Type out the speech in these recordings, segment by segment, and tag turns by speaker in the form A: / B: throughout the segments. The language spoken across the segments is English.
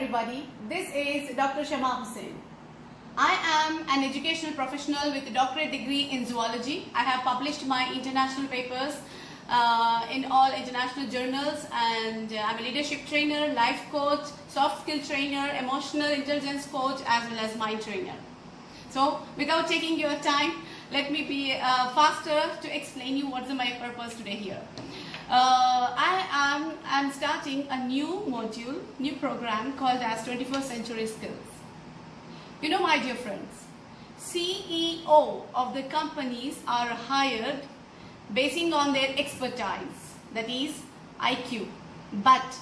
A: everybody. This is Dr. Shama Hussain. I am an educational professional with a doctorate degree in zoology. I have published my international papers in all international journals, and I'm a leadership trainer, life coach, soft skill trainer, emotional intelligence coach, as well as mind trainer. So without taking your time, let me be faster to explain you what's my purpose today here. I am starting a new module, new program called as 21st Century Skills. You know, my dear friends, CEO of the companies are hired basing on their expertise, that is IQ, but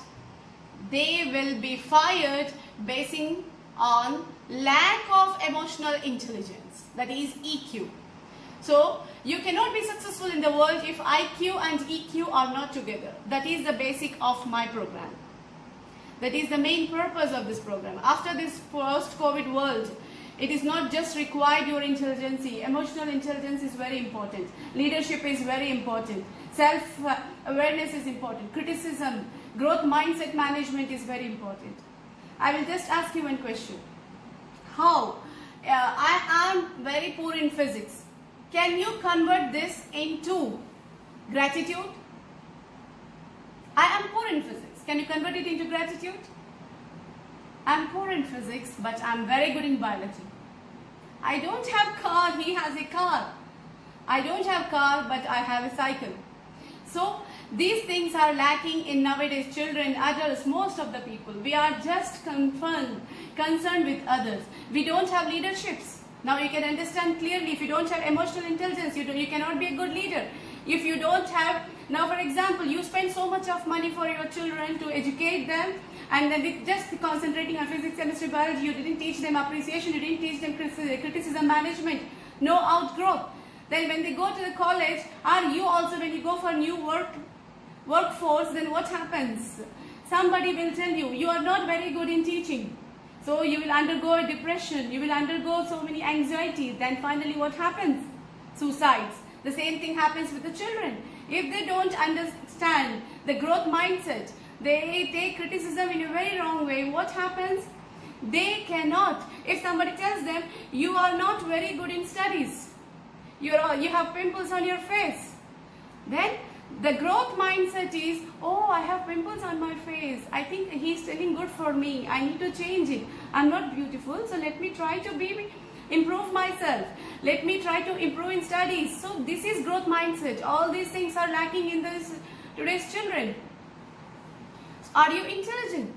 A: they will be fired basing on lack of emotional intelligence, that is EQ. So you cannot be successful in the world if IQ and EQ are not together. That is the basic of my program. That is the main purpose of this program. After this post-COVID world, it is not just required your intelligence. Emotional intelligence is very important. Leadership is very important. Self-awareness is important. Criticism, growth mindset management is very important. I will just ask you one question. How? I am very poor in physics. Can you convert this into gratitude? I am poor in physics. Can you convert it into gratitude? I am poor in physics, but I am very good in biology. I don't have car, he has a car. I don't have car, but I have a cycle. So these things are lacking in nowadays children, adults, most of the people. We are just concerned with others. We don't have leaderships. Now you can understand clearly, if you don't have emotional intelligence, you cannot be a good leader. If you don't have, now for example, you spend so much of money for your children to educate them, and then with just concentrating on physics, chemistry, biology, you didn't teach them appreciation, you didn't teach them criticism management, no outgrowth. Then when they go to the college, or you also when you go for new workforce, then what happens? Somebody will tell you, you are not very good in teaching. So you will undergo a depression, you will undergo so many anxieties, then finally what happens? Suicides. The same thing happens with the children. If they don't understand the growth mindset, they take criticism in a very wrong way, what happens? They cannot. If somebody tells them, you are not very good in studies, you have pimples on your face, then the growth mindset is, oh, I have pimples on my face. I think he's telling good for me. I need to change it. I'm not beautiful, so let me try to improve myself. Let me try to improve in studies. So this is growth mindset. All these things are lacking in today's children. Are you intelligent?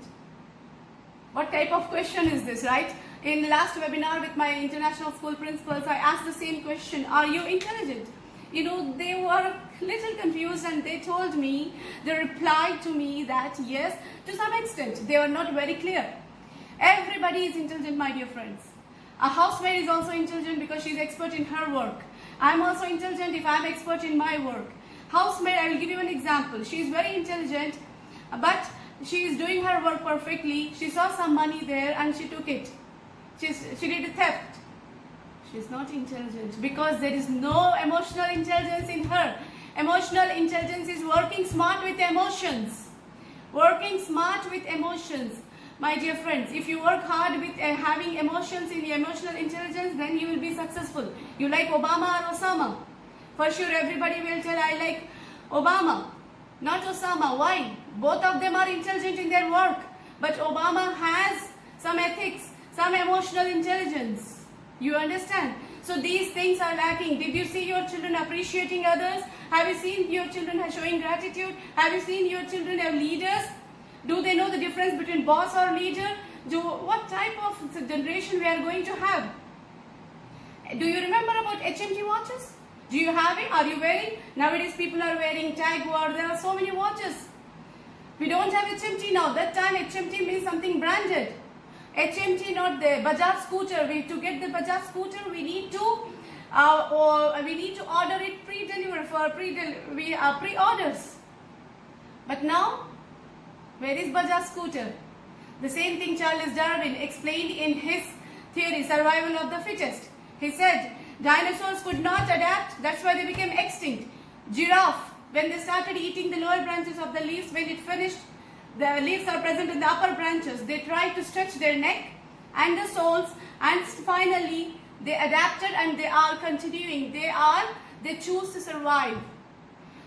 A: What type of question is this, right? In the last webinar with my international school principals, I asked the same question. Are you intelligent? You know, they were a little confused and they told me, they replied to me that yes, to some extent, they were not very clear. Everybody is intelligent, my dear friends. A housemaid is also intelligent because she is expert in her work. I am also intelligent if I am expert in my work. Housemaid, I will give you an example. She is very intelligent, but she is doing her work perfectly. She saw some money there and she took it. She did a theft. She is not intelligent because there is no emotional intelligence in her. Emotional intelligence is working smart with emotions. Working smart with emotions. My dear friends, if you work hard with having emotions in your emotional intelligence, then you will be successful. You like Obama or Osama? For sure, everybody will tell, I like Obama, not Osama. Why? Both of them are intelligent in their work. But Obama has some ethics, some emotional intelligence. You understand? So these things are lacking. Did you see your children appreciating others? Have you seen your children showing gratitude? Have you seen your children have leaders? Do they know the difference between boss or leader? What type of generation we are going to have? Do you remember about HMT watches? Do you have it? Are you wearing? Nowadays people are wearing Jaguar. There are so many watches. We don't have HMT now. That time HMT means something branded. HMT, not the Bajaj scooter. To get the Bajaj scooter, we need to order it pre-delivery for pre-orders. But now, where is Bajaj scooter? The same thing Charles Darwin explained in his theory, Survival of the Fittest. He said dinosaurs could not adapt. That's why they became extinct. Giraffe, when they started eating the lower branches of the leaves, when it finished The leaves are present in the upper branches. They try to stretch their neck and the soles, and finally they adapted and they are continuing. They choose to survive.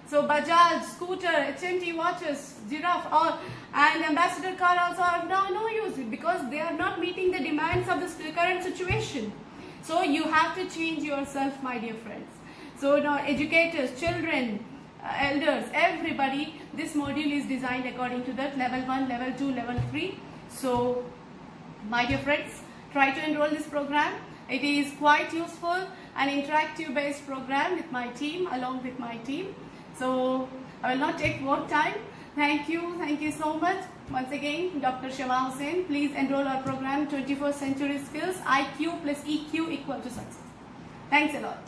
A: So Bajaj, scooter, HMT watches, giraffe, all, and ambassador car also are now no use because they are not meeting the demands of the current situation. So you have to change yourself, my dear friends. So now educators, children, elders, everybody, this module is designed according to that level 1, level 2, level 3. So my dear friends, try to enroll this program. It is quite useful and interactive based program with my team, along with my team. So I will not take more time. Thank you so much. Once again, Dr. Shema Hussain, please enroll our program 21st Century Skills, IQ plus EQ equal to success. Thanks a lot.